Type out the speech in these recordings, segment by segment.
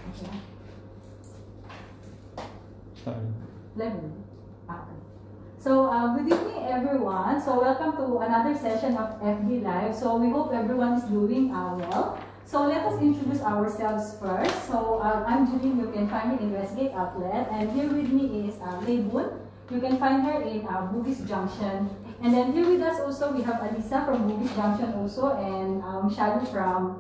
Okay. Sorry. Level. Okay. So, good evening everyone. So, welcome to another session of FBLive. So, we hope everyone is doing well. So, let us introduce ourselves first. So, I'm Julie. You can find me in Westgate Outlet. And here with me is Leibun. You can find her in Bugis Junction. And then here with us also, we have Alisa from Bugis Junction also, and Shadow from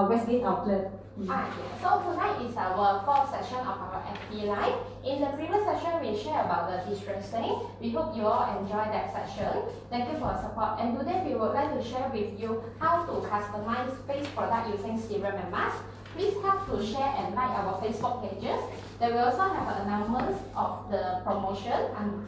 Westgate Outlet. Yeah. So tonight is our fourth session of our FBLive. In the previous session, we shared about the distressing. We hope you all enjoyed that session. Thank you for your support. And today we would like to share with you how to customize face product using serum and mask. Please help to share and like our Facebook pages. Then we also have announcements of the promotion and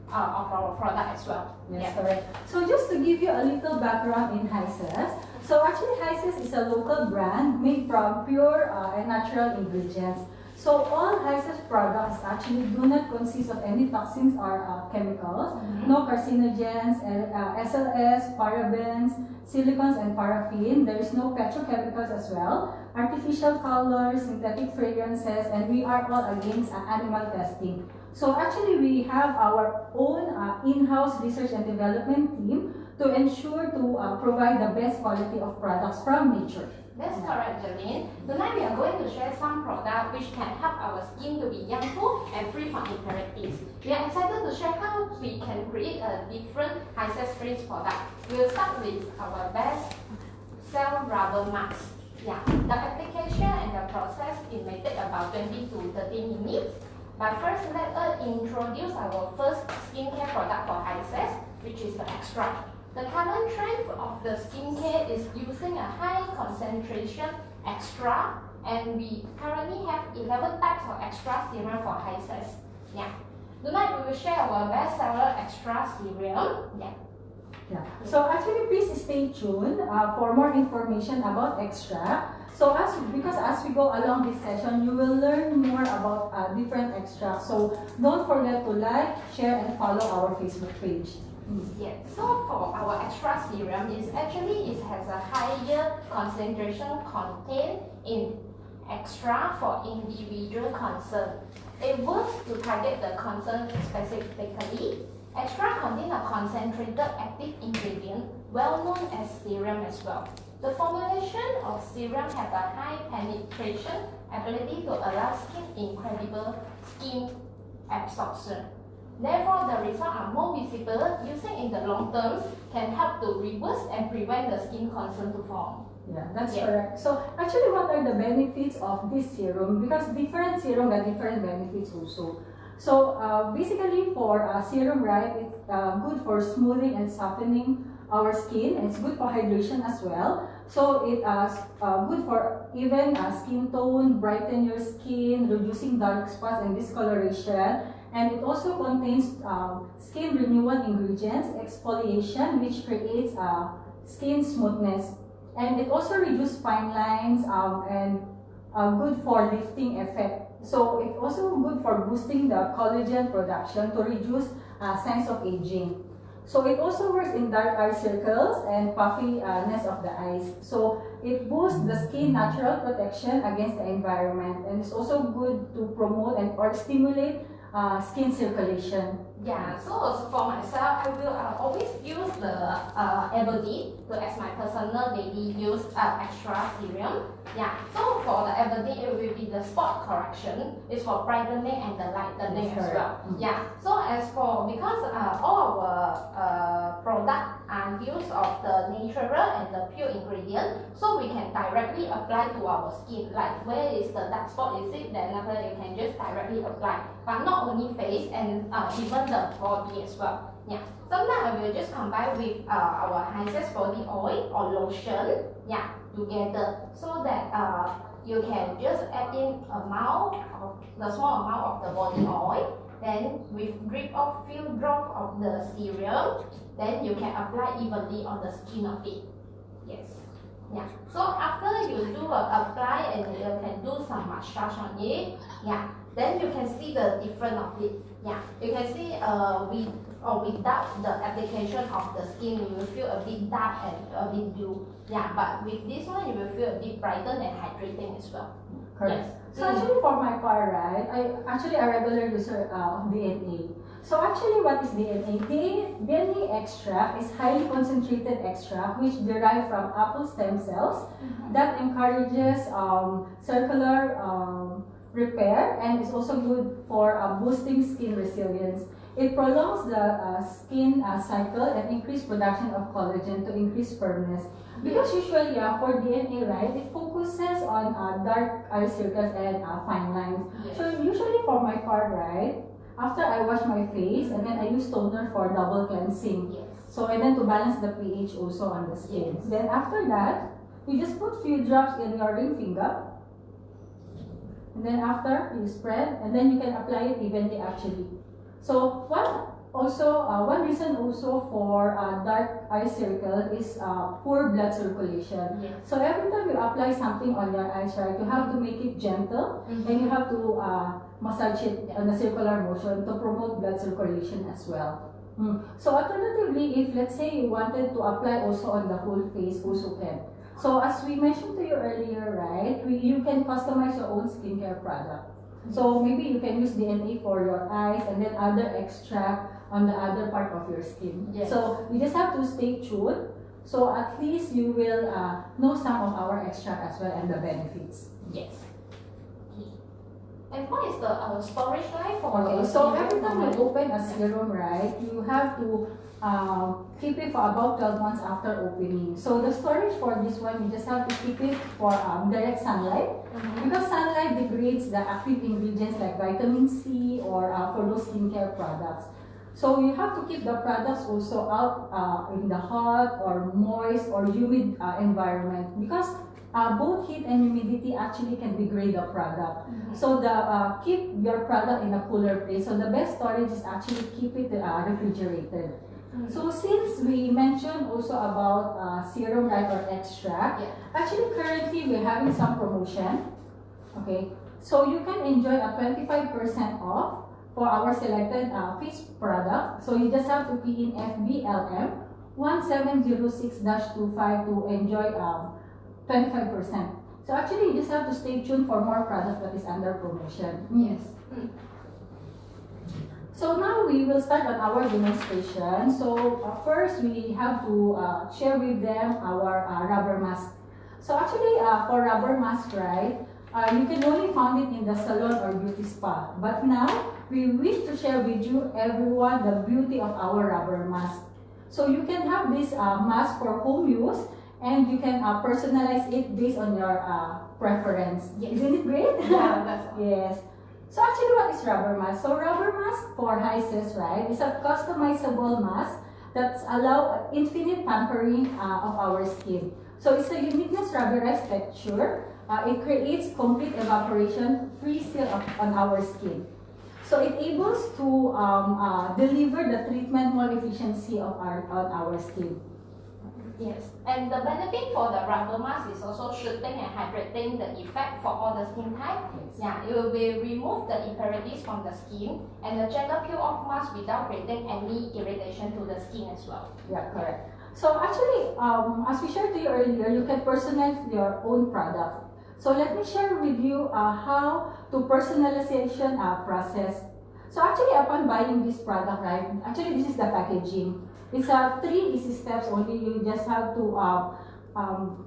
of our product as well. Yes, correct. So just to give you a little background in HYSSES. So actually HYSSES is a local brand made from pure and natural ingredients. So all HYSSES products actually do not consist of any toxins or chemicals, no carcinogens, SLS, parabens, silicons, and paraffin. There is no petrochemicals as well, artificial colors, synthetic fragrances, and we are all against animal testing. So actually we have our own in-house research and development team to ensure to provide the best quality of products from nature. That's correct, Janine. Tonight we are going to share some products which can help our skin to be youngful and free from impurities. We are excited to share how we can create a different HYSSES face product. We'll start with our best cell rubber mask. Yeah, the application and the process, it may take about 20 to 30 minutes. But first, let us introduce our first skincare product for HYSSES, which is the extra. The current trend of the skincare is using a high concentration extra, and we currently have 11 types of extra serum for HYSSES. Yeah. Tonight we will share our best seller extra serum. Yeah. So actually, please stay tuned for more information about extra. So because as we go along this session, you will learn more about different extracts. So don't forget to like, share, and follow our Facebook page. Yeah. So for our extra serum, it has a higher concentration contained in extra for individual concern. It works to target the concern specifically. Extra contains a concentrated active ingredient, well known as serum as well. The formulation of serum has a high penetration ability to allow incredible skin absorption. Therefore, the results are more visible. Using in the long term can help to reverse and prevent the skin concern to form. Yeah, that's correct. So actually, what are the benefits of this serum? Because different serum have different benefits also. So basically for serum, right, it's good for smoothing and softening our skin. It's good for hydration as well. So it's good for even skin tone, brighten your skin, reducing dark spots and discoloration. And it also contains skin renewal ingredients, exfoliation, which creates skin smoothness. And it also reduces fine lines and good for lifting effect. So it's also good for boosting the collagen production to reduce signs of aging. So it also works in dark eye circles and puffiness of the eyes. So it boosts the skin natural protection against the environment, and it's also good to promote and or stimulate skin circulation. Yeah, so for myself, I will always use the Everdeep as my personal daily use extra serum. Yeah, so for the Everdeep, it will be the spot correction. It's for brightening and the lightening as well. Yeah, so as for, because all our product are used of the natural and the pure ingredient, so we can directly apply to our skin. Like where is the dark spot is it, then after you can just directly apply. But not only face and even the body as well. Yeah. Sometimes I will just combine with our HYSSES body oil or lotion. Yeah, together, so that you can just add in the small amount of the body oil. Then with drip of few drops of the serum, then you can apply evenly on the skin of it. Yes. Yeah. So after you do apply and you can do some massage on it. Yeah. Then you can see the difference of it. Yeah. You can see with or without the application of the skin, you will feel a bit dark and a bit dew. Yeah. But with this one, you will feel a bit brighter and hydrating as well. Correct. Yes. So actually for my part, right, I actually a regular user of DNA. So actually what is DNA? DNA extract is highly concentrated extract which derive from apple stem cells that encourages circular repair and is also good for boosting skin resilience. It prolongs the skin cycle and increase production of collagen to increase firmness. Because usually for DNA, right, it focuses on dark eye circles and fine lines. Yes. So usually for my part, right, after I wash my face and then I use toner for double cleansing. Yes. So and then to balance the pH also on the skin. Yes. Then after that, you just put few drops in your ring finger. And then after you spread and then you can apply it evenly actually. So one reason also for dark eye circle is poor blood circulation. Yes. So every time you apply something on your eyes, right, you have to make it gentle and you have to massage it on a circular motion to promote blood circulation as well. So alternatively, if let's say you wanted to apply also on the whole face, also can. So as we mentioned to you earlier, right, you can customize your own skincare product. So maybe you can use DNA for your eyes and then other extract on the other part of your skin. Yes. So you just have to stay tuned. So at least you will know some of our extract as well and the benefits. Yes. And what is the storage life for Okay, the so serum every time you normally? open a serum, right, you have to keep it for about 12 months after opening. So the storage for this one, you just have to keep it for direct sunlight. Because sunlight degrades the active ingredients like vitamin C or for those skincare products. So you have to keep the products also out in the hot or moist or humid environment because both heat and humidity actually can degrade the product. So the keep your product in a cooler place. So the best storage is actually keep it refrigerated. So since we mentioned also about serum, right, or extract, actually currently we're having some promotion. Okay, so you can enjoy a 25% off for our selected face product. So you just have to key in FBLM 1706-25 to enjoy 25%. So actually you just have to stay tuned for more product that is under promotion. Yes. So now we will start on our demonstration. So first we have to share with them our rubber mask. So actually for rubber mask, right, you can only find it in the salon or beauty spa. But now we wish to share with you everyone the beauty of our rubber mask. So you can have this mask for home use and you can personalize it based on your preference. Yes. Isn't it great? Yeah, that's all. Yes. So actually, what is rubber mask? So rubber mask for HYSSES, right, is a customizable mask that allow infinite pampering of our skin. So it's a uniqueness rubberized texture. It creates complete evaporation, free seal on our skin. So it enables to deliver the treatment more efficiency of on our skin. Yes, and the benefit for the rubber mask is also shooting and hydrating the effect for all the skin type. Yes. Yeah, it will be remove the impurities from the skin and the gentle peel off mask without creating any irritation to the skin as well. Yeah, correct. So actually, as we shared to you earlier, you can personalize your own product. So let me share with you how to personalization process. So actually, upon buying this product, right, actually this is the packaging. It's 3 easy steps only. You just have to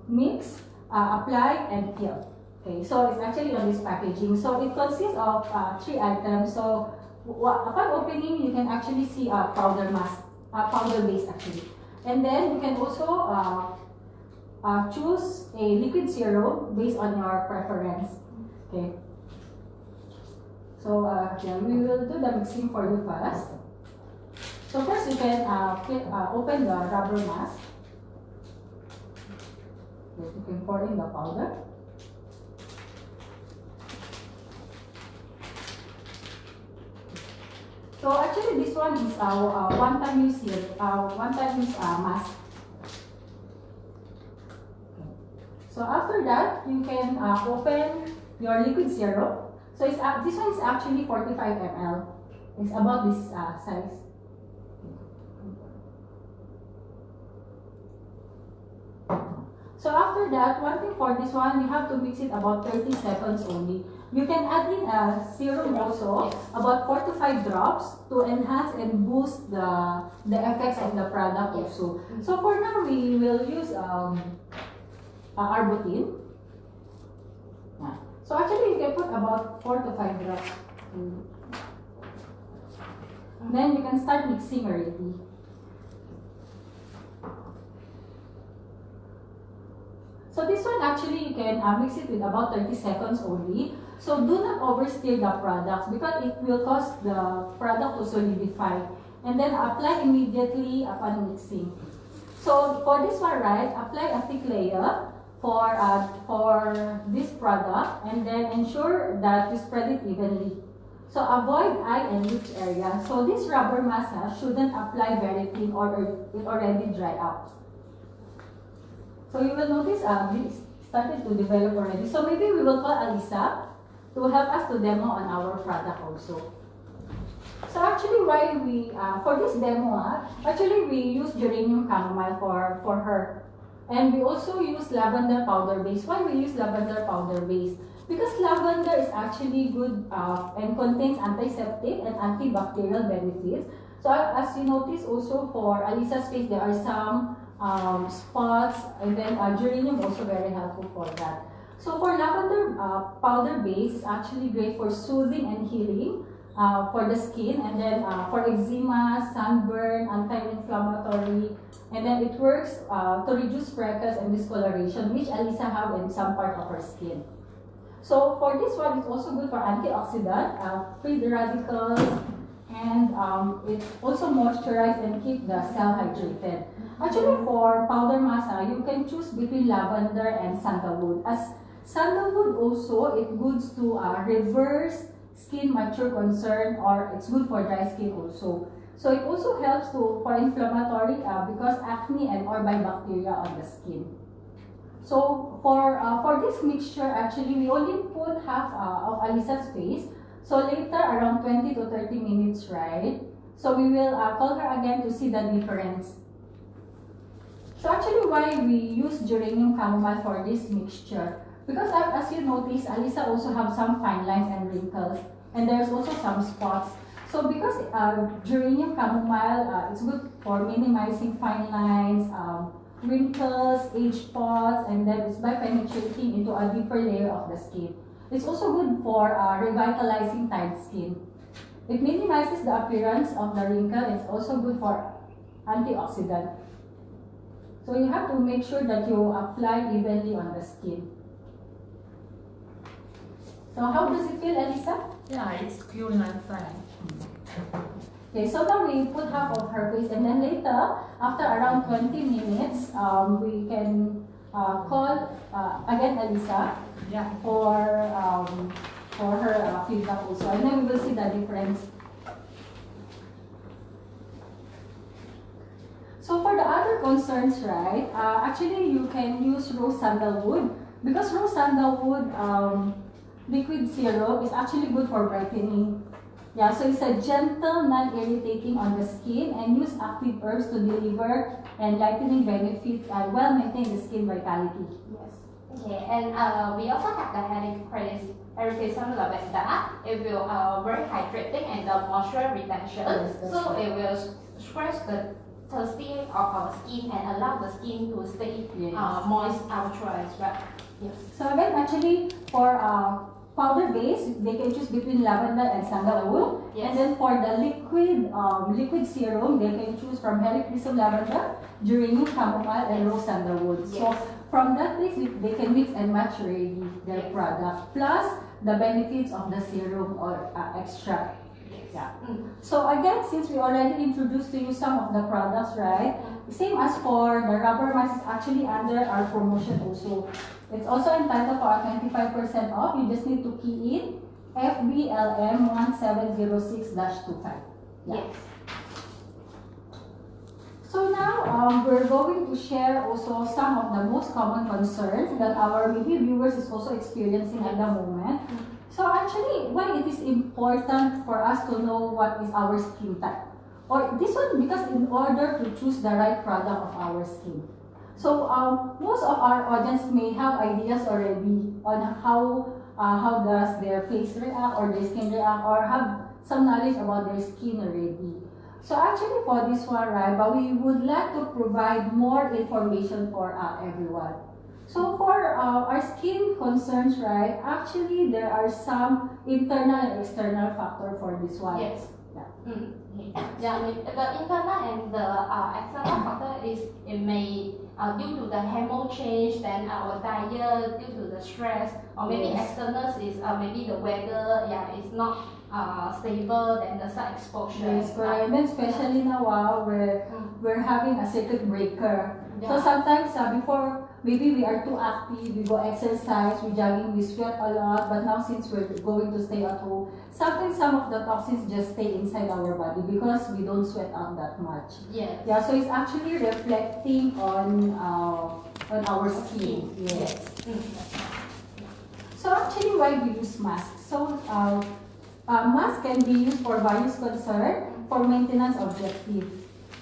mix, apply, and peel. Okay, so it's actually on this packaging. So it consists of 3 items. So upon opening, you can actually see a powder mask, powder base actually. And then you can also choose a liquid serum based on your preference. Okay. So yeah, we will do the mixing for you first. So first you can open the rubber mask. Yes, you can pour in the powder. So actually this one is our one-time use here, one-time use mask. So after that, you can open your liquid serum. So it's, this one is actually 45 ml. It's about this size. So after that, one thing for this one, you have to mix it about 30 seconds only. You can add in a serum also, about 4 to 5 drops to enhance and boost the effects of the product also. So for now, we will use arbutin. Yeah. So actually, you can put about 4 to 5 drops. Then you can start mixing already. So this one actually you can mix it with about 30 seconds only. So do not overstir the products because it will cause the product to solidify. And then apply immediately upon mixing. So for this one, right, apply a thick layer for this product and then ensure that you spread it evenly. So avoid eye and lips area. So this rubber mask shouldn't apply very thin or it already dry out. So you will notice this started to develop already. So maybe we will call Alisa to help us to demo on our product also. So actually why we, for this demo, actually we use geranium chamomile for her. And we also use lavender powder base. Why we use lavender powder base? Because lavender is actually good and contains antiseptic and antibacterial benefits. So as you notice also for Alisa's face, there are some spots, and then geranium also very helpful for that. So for lavender powder base is actually great for soothing and healing for the skin, and then for eczema, sunburn, anti-inflammatory, and then it works to reduce freckles and discoloration, which Alisa have in some part of her skin. So for this one, it's also good for antioxidant, free the radicals, and it also moisturizes and keep the cell hydrated. Actually, for powder mask, you can choose between lavender and sandalwood. As sandalwood also, it goods to reverse skin mature concern, or it's good for dry skin also. So it also helps for inflammatory because acne and or by bacteria on the skin. So for this mixture, actually we only put half of Alisa's face. So later, around 20 to 30 minutes, right? So we will call her again to see the difference. So actually why we use geranium chamomile for this mixture? Because as you notice, Alisa also have some fine lines and wrinkles, and there's also some spots. So because geranium chamomile, it's good for minimizing fine lines, wrinkles, age spots, and then it's by penetrating into a deeper layer of the skin. It's also good for revitalizing tight skin. It minimizes the appearance of the wrinkle. It's also good for antioxidant. So you have to make sure that you apply evenly on the skin. So how does it feel, Alisa? Yeah, it's cute and fine. Okay, so now we put half of her face, and then later, after around 20 minutes, we can call again Alisa for her feedback also, and then we will see the difference. So for the other concerns, right, actually you can use rose sandalwood, because rose sandalwood liquid serum is actually good for brightening. Yeah, so it's a gentle, non-irritating on the skin, and use active herbs to deliver enlightening benefits while maintaining the skin vitality. Yes. Okay, and we also have the Helichrysum lavender. It will very hydrating and the moisture retention. Yes, so right. it will scratch the thirsty of our skin and allow the skin to stay moist ultra as well. Yes. So again, actually for powder base, they can choose between lavender and sandalwood. Yes. And then for the liquid serum, they can choose from Helichrysum lavender, geranium chamomile, and rose sandalwood. Yes. So from that place, they can mix and match already their product, plus the benefits of the serum or extract. Yeah. So again, since we already introduced to you some of the products, right? Same as for the rubber mask, is actually under our promotion also. It's also entitled for a 25% off. You just need to key in FBLM 1706-25. Yeah. Yes. So now we're going to share also some of the most common concerns that our maybe viewers is also experiencing at the moment. So actually, why it is important for us to know what is our skin type? Or this one, because in order to choose the right product of our skin. So most of our audience may have ideas already on how does their face react or their skin react, or have some knowledge about their skin already. So actually for this one, right, but we would like to provide more information for everyone. So for our skin concerns, right, actually there are some internal and external factor for this one. Yes. Yeah. Yeah, the internal and the external factor is it may due to the hormone change, then our diet, due to the stress, or maybe Yes. externals is maybe the weather, yeah, is not stable, then the sun exposure. Yes, correct. And then especially now, we're having a circuit breaker. So sometimes before, maybe we are too active, we go exercise, we jogging, we sweat a lot, but now since we're going to stay at home, sometimes some of the toxins just stay inside our body because we don't sweat out that much. Yes. Yeah, so it's actually reflecting on our skin. Yes. So actually, why we use masks? So mask can be used for various concern, for maintenance objective.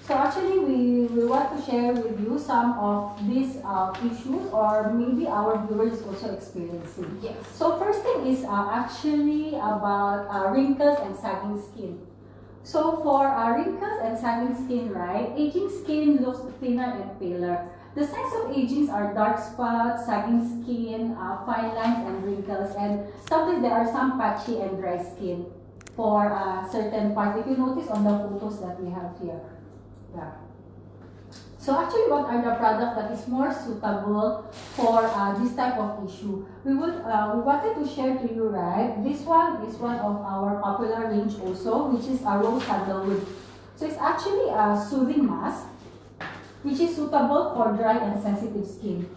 So actually, we want to share with you some of these issues, or maybe our viewers also experiencing. Yes. So first thing is actually about wrinkles and sagging skin. So for wrinkles and sagging skin, right, aging skin looks thinner and paler. The signs of aging are dark spots, sagging skin, fine lines and wrinkles, and sometimes there are some patchy and dry skin for certain parts. If you notice on the photos that we have here. Yeah. So actually, what are the products that is more suitable for this type of issue? We wanted to share to you, right? This one is one of our popular range also, which is a rose sandalwood. So it's actually a soothing mask, which is suitable for dry and sensitive skin.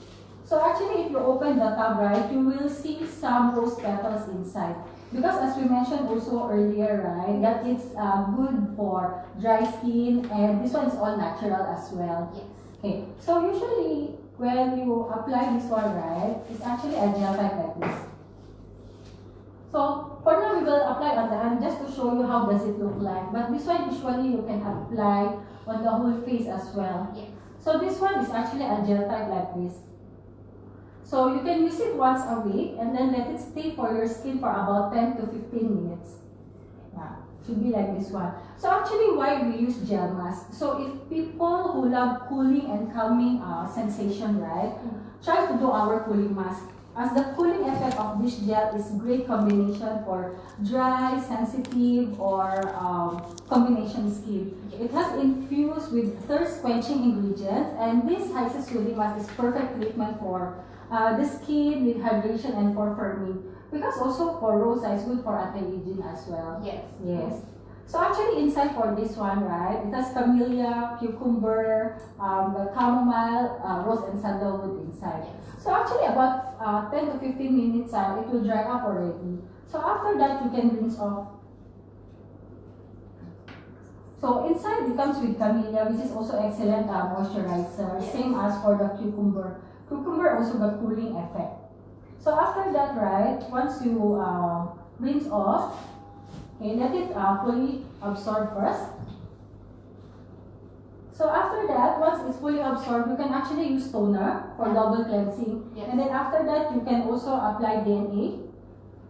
So actually, if you open the tub, right, you will see some rose petals inside. Because as we mentioned also earlier, right, that it's good for dry skin, and this one is all natural as well. Yes. Okay, so usually when you apply this one, right, it's actually a gel type like this. So for now, we will apply on the hand just to show you how does it look like. But this one usually you can apply on the whole face as well. Yes. So this one is actually a gel type like this. So you can use it once a week and then let it stay for your skin for about 10 to 15 minutes. Yeah, should be like this one. So actually, why we use gel mask? So if people who love cooling and calming sensation, right, try to do our cooling mask. As the cooling effect of this gel is great combination for dry, sensitive, or combination skin. It has infused with thirst quenching ingredients, and this HYSSES Soothing Mask is perfect treatment for the skin with hydration and for firming. Because also for rosacea, it's good for anti-aging as well. Yes. Yes. So actually inside for this one, right, it has camellia, cucumber, the chamomile, rose and sandalwood inside. Yes. So actually about 10 to 15 minutes, it will dry up already. So after that, you can rinse off. So inside it comes with camellia, which is also excellent moisturizer, Yes. same as for the cucumber. Cucumber also got cooling effect. So after that, right, once you rinse off, okay, let it fully absorb first. So after that, once it's fully absorbed, you can actually use toner for double cleansing. Yes. And then after that, you can also apply DNA,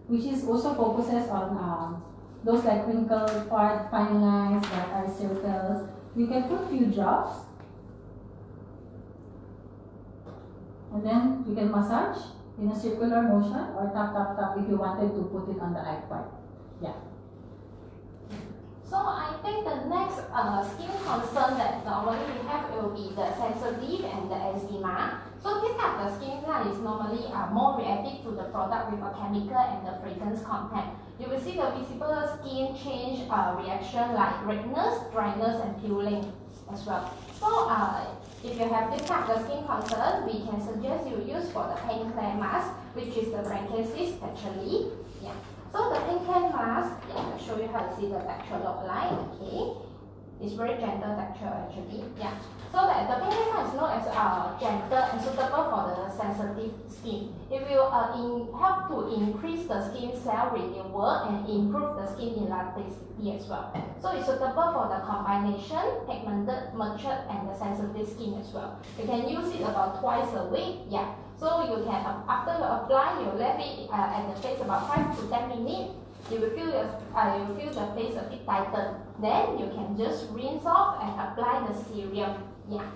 which is also focuses on those like wrinkle part, fine lines, that are circles. You can put few drops. And then you can massage in a circular motion or tap, tap, tap if you wanted to put it on the eye part. Yeah. So I think the next skin concern that normally we have will be the sensitive and the eczema. So this type of skin is normally more reactive to the product with a chemical and the fragrance content. You will see the visible skin change reaction like redness, dryness, and peeling as well. So if you have this type of skin concern, we can suggest you use for the pain clear mask, which is the frankincense actually. Yeah. So the pain clear mask, yeah, I'll show you how to see the texture look like. Okay. It's very gentle texture actually. Yeah. So the pink one is known as gentle and suitable for the sensitive skin. It will help to increase the skin cell renewal and improve the skin elasticity as well. So it's suitable for the combination, pigmented, matured, and the sensitive skin as well. You can use it about twice a week. Yeah. So you can after you apply, you left it at the face about 5 to 10 minutes. You will feel the face a bit tightened. Then you can just rinse off and apply the serum. Yeah.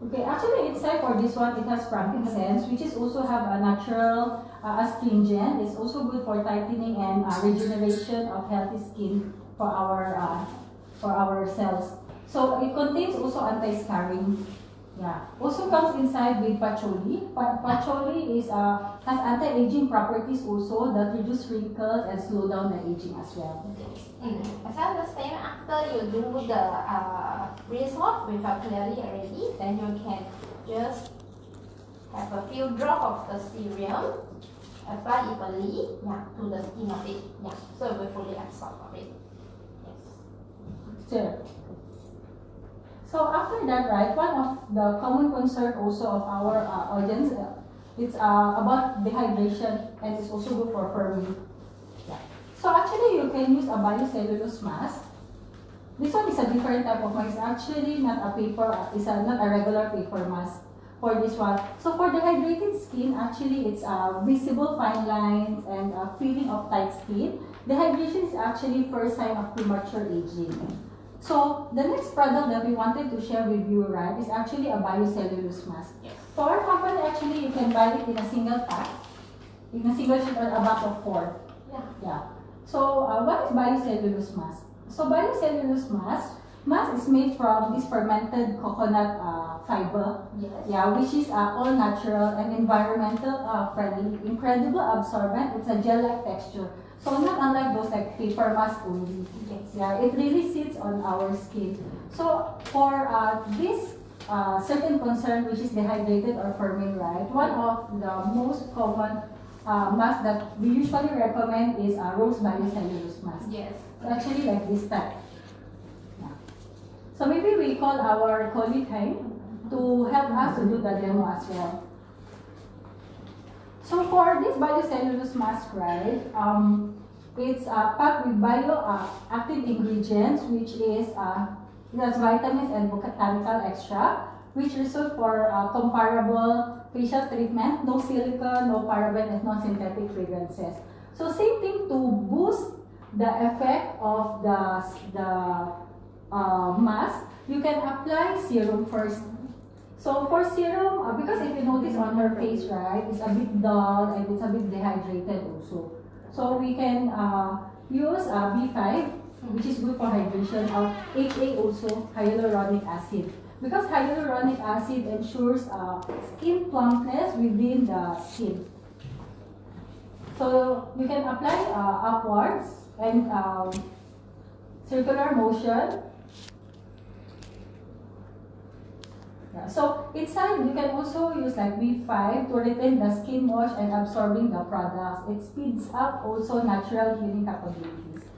Okay, actually inside for this one, it has frankincense, which is also have a natural astringent. It's also good for tightening and regeneration of healthy skin for our cells. So it contains also anti-scarring. Yeah. Also comes inside with patchouli. Patchouli is has anti-aging properties also that reduce wrinkles and slow down the aging as well. As I understand, after you do the rinse off with a clearly already, then you can just have a few drops of the serum, apply evenly, to the skin of it. Yeah, so it will fully absorb of it. Yes. Sure. So after that, right, one of the common concern also of our audience, it's about dehydration, and it's also good for firming. Yeah. So actually, you can use a biocellulose mask. This one is a different type of mask. It's actually not a paper. It's not a regular paper mask for this one. So for dehydrated skin, actually, it's visible fine lines and feeling of tight skin. Dehydration is actually first sign of premature aging. So the next product that we wanted to share with you, right, is actually a biocellulose mask. Yes. For our company, actually, you can buy it in a single pack, in a single sheet or a box of 4. Yeah. So what is biocellulose mask? So biocellulose mask is made from this fermented coconut fiber. Yes. Yeah, which is all natural and environmental friendly, incredible absorbent. It's a gel-like texture. So not unlike those like paper mask only. Yes. Yeah, it really sits on our skin. So for this certain concern, which is dehydrated or firming, right, one of the most common mask that we usually recommend is rose biocellulose mask. Yes. It's actually like this type. Yeah. So maybe we call our colleague to help us to do the demo as well. So for this biocellulose mask, right, it's packed with bioactive ingredients, which is it has vitamins and botanical extract, which result for comparable facial treatment, no silicone, no paraben, and no synthetic fragrances. So same thing to boost the effect of the mask, you can apply serum first. So for serum, because if you notice on her face, right, it's a bit dull and it's a bit dehydrated also. So we can use B5, which is good for hydration, or HA also, hyaluronic acid. Because hyaluronic acid ensures skin plumpness within the skin. So you can apply upwards and circular motion. Yeah. So inside, you can also use like B5 to retain the skin wash and absorbing the products. It speeds up also natural healing capabilities.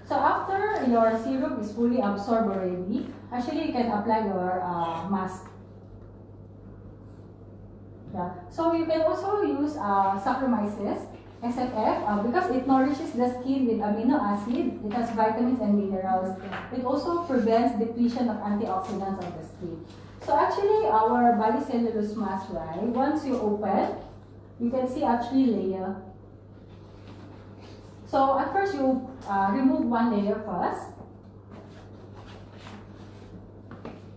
So after your serum is fully absorbed already, actually you can apply your mask. Yeah. So you can also use Customise SFF because it nourishes the skin with amino acid, it has vitamins and minerals. It also prevents depletion of antioxidants of the skin. So actually our biocellulose mask, right, once you open, you can see actually layer. So at first you remove one layer first.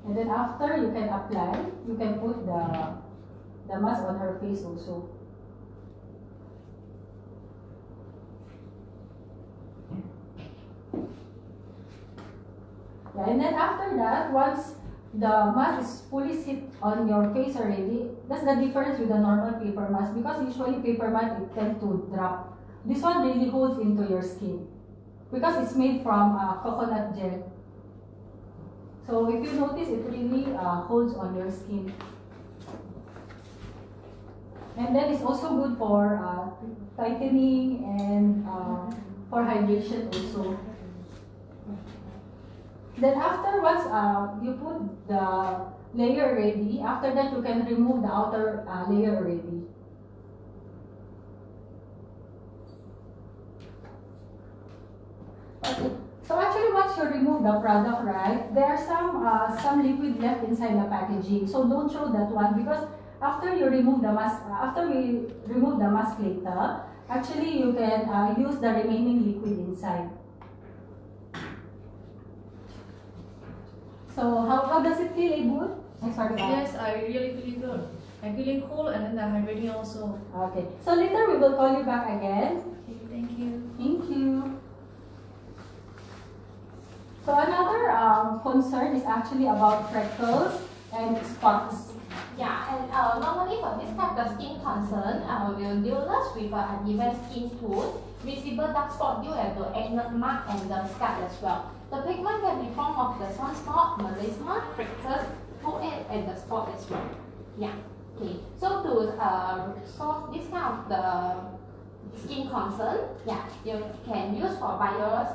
And then after you can apply, you can put the mask on her face also. Yeah, and then after that, once the mask is fully sit on your face already, that's the difference with the normal paper mask, because usually paper mask it tend to drop. This one really holds into your skin because it's made from coconut gel. So if you notice, it really holds on your skin. And then it's also good for tightening and for hydration also. Then after once you put the layer already, after that you can remove the outer layer already. Okay. So actually once you remove the product, right, there are some liquid left inside the packaging. So don't throw that one because after you remove the mask, after we remove the mask later, actually you can use the remaining liquid inside. So how does it feel, Good? Sorry. Yes, I really feel good. I'm feeling cool and then I'm hydrating also. Okay. So later we will call you back again. Okay, thank you. Thank you. So another concern is actually about freckles and spots. Yeah, and normally for this type of skin concern, we'll deal less with an uneven skin tone, visible dark spot due to the acne mark and the scalp as well. The pigment can be formed of the sunspot, melasma, freckles, forehead, and the spot as well. Yeah. Okay. So to solve this kind of the skin concern, yeah, you can use for Bio's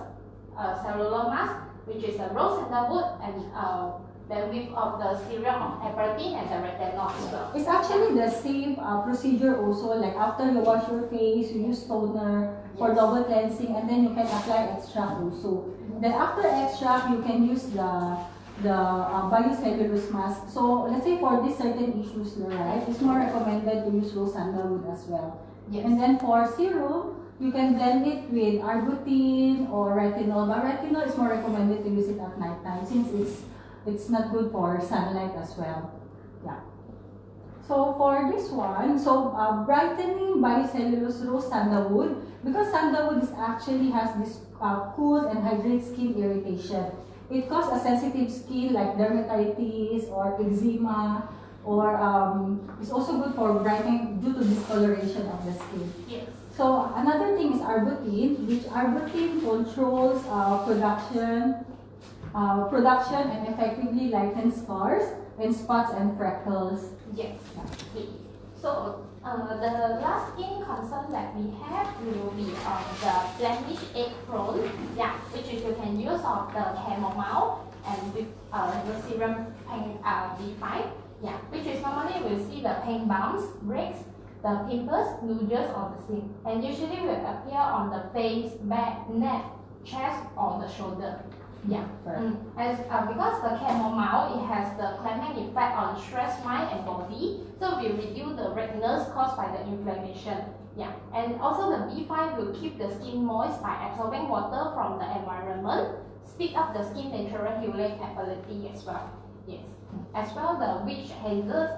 Cellulose Mask, which is a rose sandalwood and the width of the serum of aperitif and the retinol as well. It's actually the same procedure also, like after you wash your face, you use toner for double cleansing and then you can apply extract also. Then after extract, you can use the biocellulose mask. So let's say for these certain issues, right, it's more recommended to use rose sandalwood as well. Yes. And then for serum, you can blend it with arbutin or retinol, but retinol is more recommended to use it at night time since it's not good for sunlight as well. Yeah. So for this one, brightening biocellulose rose sandalwood, because sandalwood actually has this cool and hydrate skin irritation. It causes a sensitive skin like dermatitis or eczema, or it's also good for brightening due to discoloration of the skin. Yes. So another thing is arbutin, which arbutin controls production and effectively lightens scars and spots and freckles. Yes. Okay. So the last skin concern that we have will be the blemish egg prone, yeah, which is you can use of the chamomile and with the serum pain B5, yeah, which is normally we'll see the pain bumps, breaks, the pimples, nodules on the skin, and usually will appear on the face, back, neck, chest, or the shoulder. Yeah. As because the chamomile, it has the calming effect on stress mind and body, so we reduce the redness caused by the inflammation. Yeah, and also the B5 will keep the skin moist by absorbing water from the environment, speed up the skin natural healing ability as well. Yes. As well, the witch hazes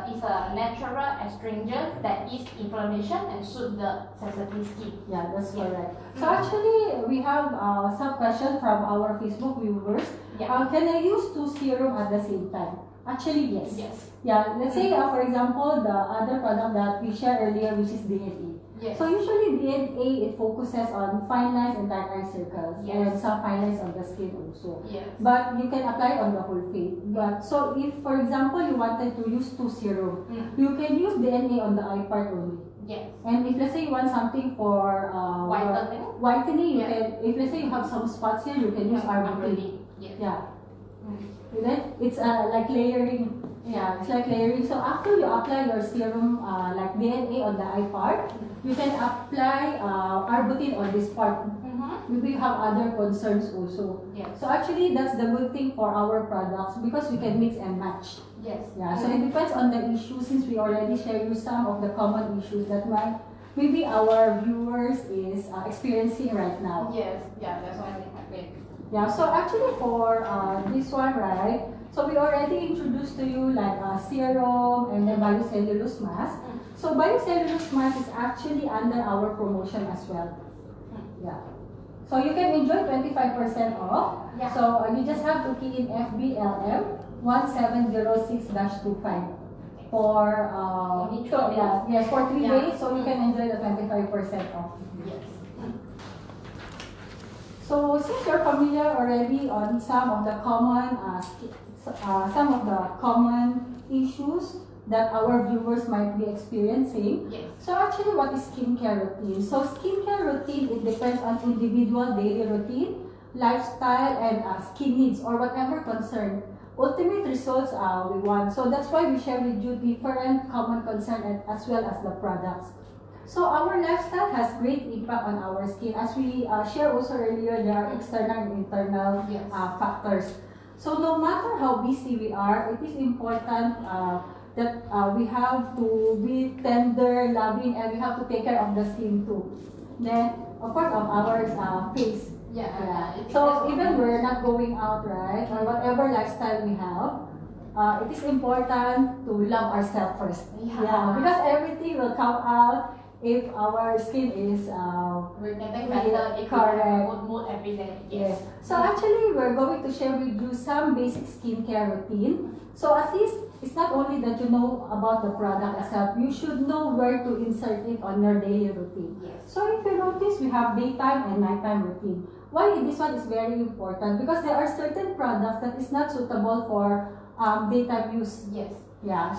is a natural astringent that ease inflammation and soothe the sensitive skin. Yeah, that's correct. So actually, we have some question from our Facebook viewers. Yeah. Can I use two serum at the same time? Actually, yes. Yes. Yeah, let's say for example, the other product that we shared earlier, which is DNA. Yes. So usually DNA, it focuses on fine lines and dark eye circles, Yes. and some fine lines on the skin also. Yes. But you can apply on the whole face. But so if, for example, you wanted to use two serum, you can use DNA on the eye part only. Yes. And if let's say you want something for whitening, you can. If let's say you have some spots here, you can use arbutin. Yes. Yeah. Then it's like layering. Yeah, it's like layering. So after you apply your serum, like DNA on the eye part, you can apply arbutin on this part. Maybe you have other concerns also. Yes. So actually, that's the good thing for our products because we can mix and match. Yes. Yeah. So it depends on the issue. Since we already shared you some of the common issues that maybe our viewers is experiencing right now. Yes. Yeah. That's why they have it. Yeah. So actually, for this one, right? So we already introduced to you like serum and the biocellulose mask. So biocellulose mask is actually under our promotion as well. Yeah. So you can enjoy 25% off. Yeah. So you just have to key in FBLM 1706-25 for Only 3 days. yeah, yes, for 3 Yeah. days. So you can enjoy the 25% off. Yes. So since you're familiar already on some of the common issues that our viewers might be experiencing. Yes. So actually, what is skincare routine? So skincare routine, it depends on individual daily routine, lifestyle and skin needs or whatever concern. Ultimate results we want. So that's why we share with you different common concerns as well as the products. So our lifestyle has great impact on our skin. As we shared also earlier, there are external and internal factors. So no matter how busy we are, it is important that we have to be tender, loving, and we have to take care of the skin too. Then, of course, of our face. So even we're not going out, right, or whatever lifestyle we have, it is important to love ourselves first. Because everything will come out if our skin is we're getting better if we have a good mood every day. Yes. So actually, we're going to share with you some basic skincare routine. So at least it's not only that you know about the product itself, you should know where to insert it on your daily routine. Yes. So if you notice, we have daytime and nighttime routine. Why this one is very important? Because there are certain products that is not suitable for daytime use. Yes.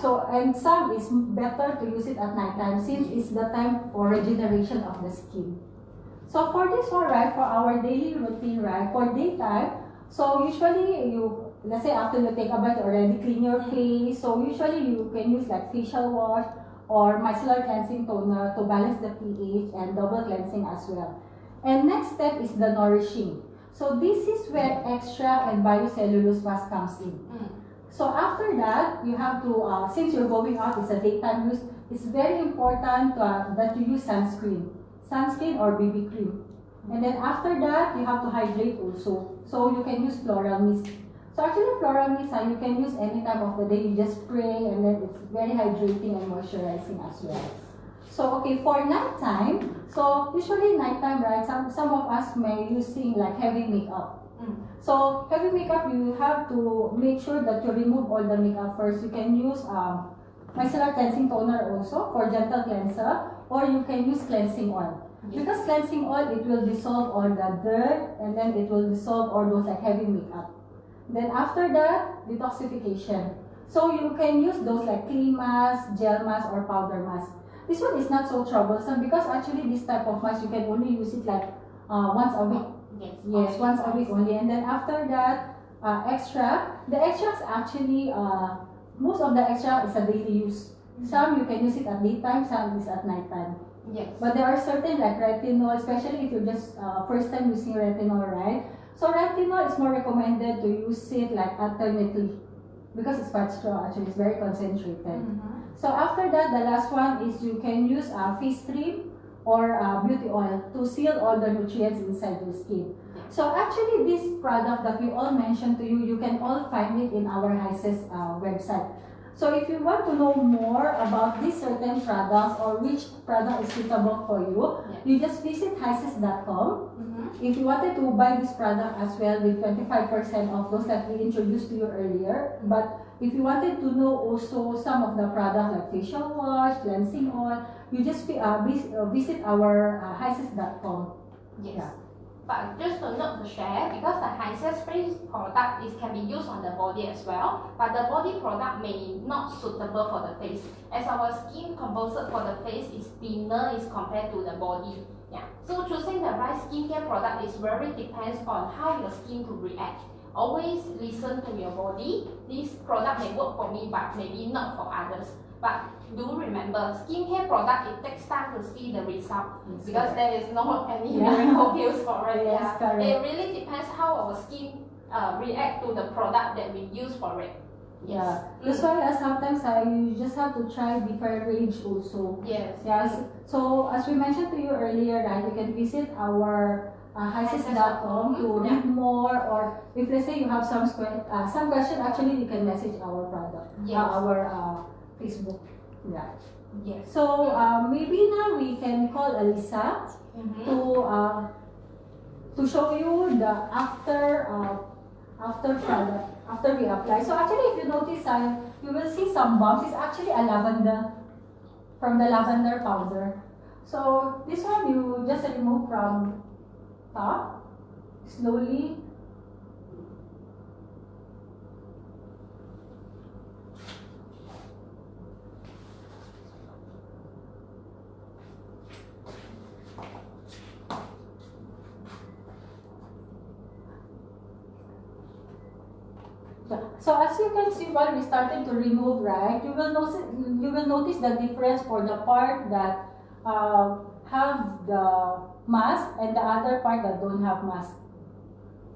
So and some is better to use it at nighttime since it's the time for regeneration of the skin. So for this one, right, for our daily routine, right, for daytime, so usually you, let's say after you take a bath, you already clean your face. So usually you can use like facial wash or micellar cleansing toner to balance the pH and double cleansing as well. And next step is the nourishing. So this is where extra and biocellulose mask comes in. So after that, you have to, since you're going out, it's a daytime use, it's very important that you use sunscreen or BB cream. And then after that, you have to hydrate also. So you can use floral mist. So actually floral mist, you can use any time of the day. You just spray and then it's very hydrating and moisturizing as well. So okay, for nighttime, so usually nighttime, right, some of us may using like heavy makeup. So heavy makeup, you have to make sure that you remove all the makeup first. You can use micellar cleansing toner also for gentle cleanser, or you can use cleansing oil. Because cleansing oil, it will dissolve all the dirt and then it will dissolve all those like heavy makeup. Then after that, detoxification. So you can use those like cream mask, gel mask, or powder mask. This one is not so troublesome because actually this type of mask you can only use it like once a week. Yes, once a week only. And then after that, extra. The extras actually, most of the extra is a daily use. Some you can use it at daytime, some is at nighttime. Yes. But there are certain like retinol, especially if you're just first time using retinol, right? So retinol is more recommended to use it like alternately because it's quite strong. Actually, it's very concentrated. So after that, the last one is you can use face cream or beauty oil to seal all the nutrients inside your skin. So actually, this product that we all mentioned to you, you can all find it in our HYSSES website. So if you want to know more about these certain products or which product is suitable for you, you just visit HYSSES.com. If you wanted to buy this product as well with 25% off those that we introduced to you earlier, but if you wanted to know also some of the products like facial wash, cleansing oil, you just visit our HYSSES.com. Yes. But just to note the share, because the HYSSES face product can be used on the body as well, but the body product may not suitable for the face, as our skin composite for the face is thinner as compared to the body. So choosing the right skincare product is very depends on how your skin will react. Always listen to your body. This product may work for me, but maybe not for others. But do remember, skincare product, it takes time to see the result because there is no any miracle pills for it. It really depends how our skin react to the product that we use for it. That's why sometimes you just have to try different range also. So as we mentioned to you earlier, right, you can visit our HYSSES.com to read more, or if let's say you have some question, actually you can message our product, our Facebook. So maybe now we can call Alisa to show you the after product after we apply. So actually, if you notice, you will see some bumps. It's actually a lavender from the lavender powder. So this one you just remove from top slowly. Yeah. So as you can see, while we started to remove, right, you will notice the difference for the part that have the mask and the other part that don't have mask.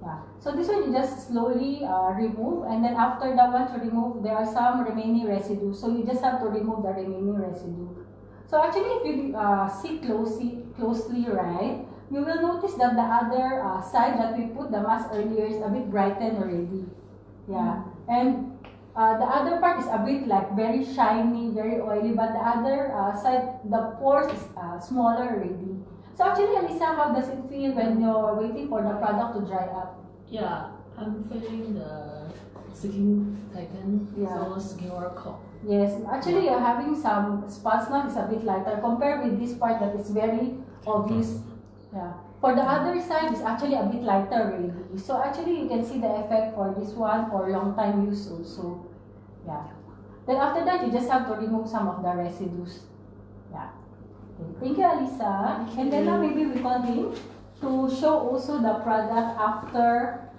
Yeah. So this one you just slowly remove, and then after the one to remove, there are some remaining residue. So you just have to remove the remaining residue. So actually, if you see closely, right, you will notice that the other side that we put the mask earlier is a bit brightened already. Yeah, and the other part is a bit like very shiny, very oily, but the other side, the pores is smaller already. So actually, Alisa, how does it feel when you're waiting for the product to dry up? Yeah, I'm feeling the skin tighten, Yeah. so skin work cold. Yes, actually you're having some spots now is a bit lighter compared with this part that is very obvious. Yeah. For the other side is actually a bit lighter already. So actually you can see the effect for this one for long time use also. Yeah. Then after that you just have to remove some of the residues. Yeah. Okay. Thank you, Alisa. Thank And then now you. maybe we continue to show also the product after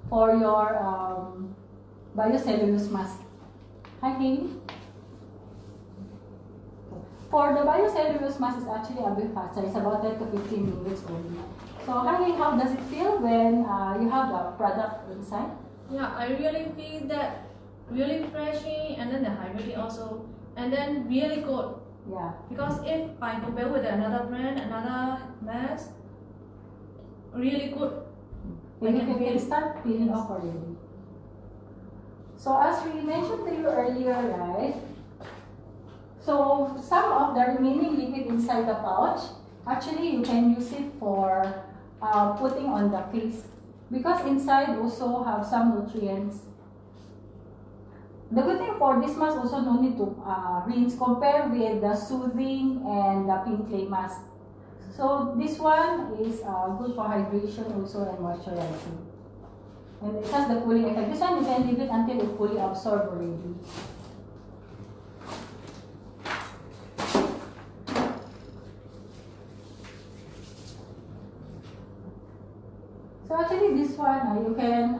for your biocellulose mask. Hi, Kay. For the biocellulose mask is actually a bit faster. It's about 10 to 15 minutes only. So, hi, how does it feel when you have the product inside? Yeah, I really feel that really refreshing, and then the hydrating also, and then really good. Yeah. Because if I compare with another brand, another mask, really good. And I you can can feel start peeling off already. So, as we mentioned to you earlier, right? So, some of the remaining liquid inside the pouch, actually you can use it for putting on the face. Because inside also have some nutrients. The good thing for this mask also no need to rinse compared with the soothing and the pink clay mask. So this one is good for hydration also and moisturizing. And it has the cooling effect. This one you can leave it until it fully absorbs already. So actually this one you can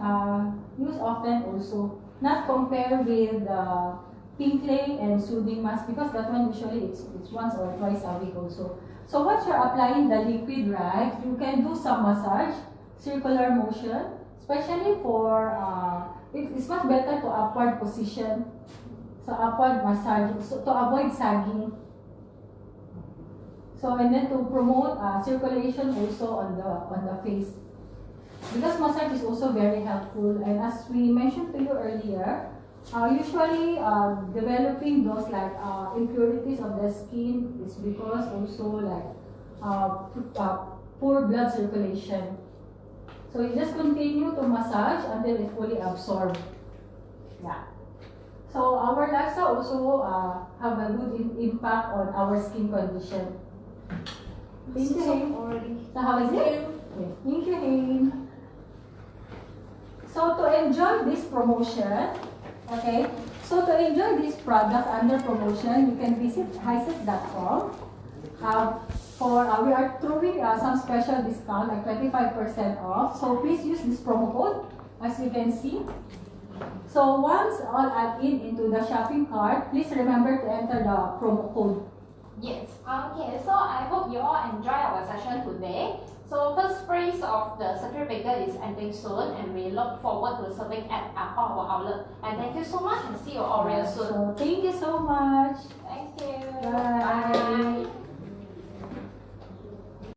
use often also. Not compare with the pink clay and soothing mask because that one usually it's once or twice a week also. So once you're applying the liquid, right, you can do some massage, circular motion, especially for it's much better to upward position. So upward massage, so to avoid sagging. So and then to promote circulation also on the face. Because massage is also very helpful, and as we mentioned to you earlier, usually developing those like impurities of the skin is because also like poor blood circulation. So you just continue to massage until it fully absorbs. Yeah. So our lifestyle also have a good impact on our skin condition. Thank you, Haim. So how is it? Okay. Thank you, Haim. So to enjoy this promotion, okay, so to enjoy these products under promotion, you can visit HYSSES.com. We are throwing some special discount like 25% off. So please use this promo code as you can see. So once all add into the shopping cart, please remember to enter the promo code. Yes. Okay, so I hope you all enjoy our session today. So first phase of the circuit breaker is ending soon, and we look forward to serving at all our outlet. And thank you so much, and see you all real soon. So thank you so much. Thank you. Bye. Bye.